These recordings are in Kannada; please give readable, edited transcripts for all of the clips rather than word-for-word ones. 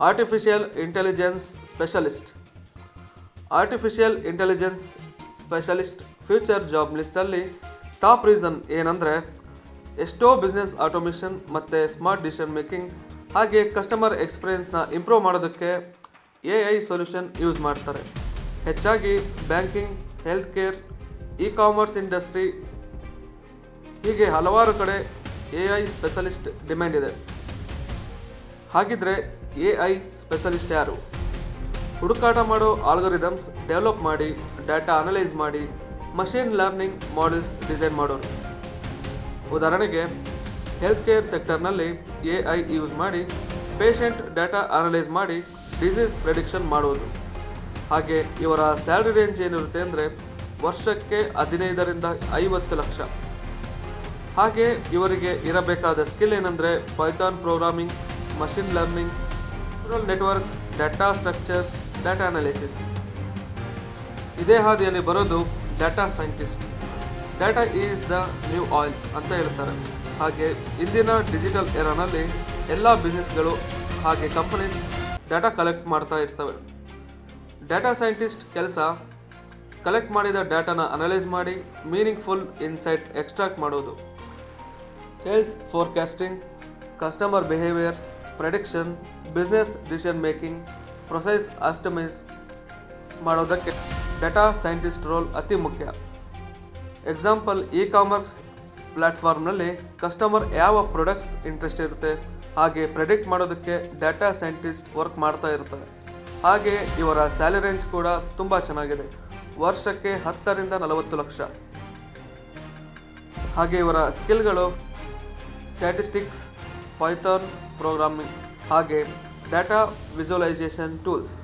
Artificial intelligence specialist. Artificial intelligence specialist future job ಲಿಸ್ಟಲ್ಲಿ ಟಾಪ್ ರೀಸನ್ ಏನಂದರೆ, ಎಷ್ಟೋ ಬಿಸ್ನೆಸ್ ಆಟೋಮೇಷನ್ ಮತ್ತು ಸ್ಮಾರ್ಟ್ ಡಿಸಿಷನ್ ಮೇಕಿಂಗ್ ಹಾಗೆ ಕಸ್ಟಮರ್ ಎಕ್ಸ್ಪೀರಿಯನ್ಸ್ನ ಇಂಪ್ರೂವ್ ಮಾಡೋದಕ್ಕೆ AI ಸೊಲ್ಯೂಷನ್ ಯೂಸ್ ಮಾಡ್ತಾರೆ. ಹೆಚ್ಚಾಗಿ banking, health care, e-commerce industry ಹೀಗೆ ಹಲವಾರು ಕಡೆ AI ಸ್ಪೆಷಲಿಸ್ಟ್ ಡಿಮ್ಯಾಂಡ್ ಇದೆ. ಹಾಗಿದ್ರೆ AI ಸ್ಪೆಷಲಿಸ್ಟ್ ಯಾರು? ಹುಡುಕಾಟ ಮಾಡೋ ಆಲ್ಗೊರಿದಮ್ಸ್ ಡೆವಲಪ್ ಮಾಡಿ, ಡಾಟಾ ಅನಲೈಸ್ ಮಾಡಿ, ಮಷಿನ್ ಲರ್ನಿಂಗ್ ಮಾಡೆಲ್ಸ್ ಡಿಸೈನ್ ಮಾಡೋರು. ಉದಾಹರಣೆಗೆ ಹೆಲ್ತ್ ಕೇರ್ ಸೆಕ್ಟರ್ನಲ್ಲಿ AI ಯೂಸ್ ಮಾಡಿ ಪೇಷಂಟ್ ಡಾಟಾ ಅನಲೈಸ್ ಮಾಡಿ ಡಿಸೀಸ್ ಪ್ರೆಡಿಕ್ಷನ್ ಮಾಡೋದು. ಹಾಗೆ ಇವರ ಸ್ಯಾಲರಿ ರೇಂಜ್ ಏನಿರುತ್ತೆ ಅಂದರೆ ವರ್ಷಕ್ಕೆ 15ರಿಂದ 50 ಲಕ್ಷ. ಹಾಗೆ ಇವರಿಗೆ ಇರಬೇಕಾದ ಸ್ಕಿಲ್ ಏನಂದರೆ Python programming, machine learning, neural networks, data structures, data analysis. ಇದೇ ಹಾದಿಯಲ್ಲಿ ಬರೋದು data scientist. Data is the new oil ಅಂತ ಹೇಳ್ತಾರೆ. ಹಾಗೆ ಇಂದಿನ ಡಿಜಿಟಲ್ ಎರಾನಲ್ಲಿ ಎಲ್ಲ ಬಿಸ್ನೆಸ್ಗಳು ಹಾಗೆ ಕಂಪನೀಸ್ ಡಾಟಾ ಕಲೆಕ್ಟ್ ಮಾಡ್ತಾ ಇರ್ತವೆ. ಡಾಟಾ ಸೈಂಟಿಸ್ಟ್ ಕೆಲಸ ಕಲೆಕ್ಟ್ ಮಾಡಿದ ಡಾಟಾನ ಅನಲೈಸ್ ಮಾಡಿ ಮೀನಿಂಗ್ಫುಲ್ ಇನ್ಸೈಟ್ ಎಕ್ಸ್ಟ್ರಾಕ್ಟ್ ಮಾಡೋದು. Sales forecasting, customer behaviour prediction, business decision making, process ಆಸ್ಟಮೈಸ್ ಮಾಡೋದಕ್ಕೆ ಡಾಟಾ ಸೈಂಟಿಸ್ಟ್ ರೋಲ್ ಅತಿ ಮುಖ್ಯ. ಎಕ್ಸಾಂಪಲ್, ಇ-ಕಾಮರ್ಸ್ ಪ್ಲ್ಯಾಟ್ಫಾರ್ಮ್ನಲ್ಲಿ ಕಸ್ಟಮರ್ ಯಾವ ಪ್ರಾಡಕ್ಟ್ಸ್ ಇಂಟ್ರೆಸ್ಟ್ ಇರುತ್ತೆ ಹಾಗೆ ಪ್ರೆಡಿಕ್ಟ್ ಮಾಡೋದಕ್ಕೆ ಡಾಟಾ ಸೈಂಟಿಸ್ಟ್ ವರ್ಕ್ ಮಾಡ್ತಾ ಇರ್ತಾರೆ. ಹಾಗೆ ಇವರ ಸ್ಯಾಲರಿ ರೇಂಜ್ ಕೂಡ ತುಂಬ ಚೆನ್ನಾಗಿದೆ, ವರ್ಷಕ್ಕೆ 10ರಿಂದ 40 ಲಕ್ಷ. ಹಾಗೆ ಇವರ ಸ್ಕಿಲ್ಗಳು ಸ್ಟ್ಯಾಟಿಸ್ಟಿಕ್ಸ್, ಪೈಥಾನ್ ಪ್ರೋಗ್ರಾಮಿಂಗ್ ಹಾಗೆ ಡಾಟಾ ವಿಜುವಲೈಸೇಷನ್ ಟೂಲ್ಸ್.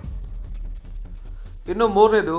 ಇನ್ನು ಮೂರನೇದು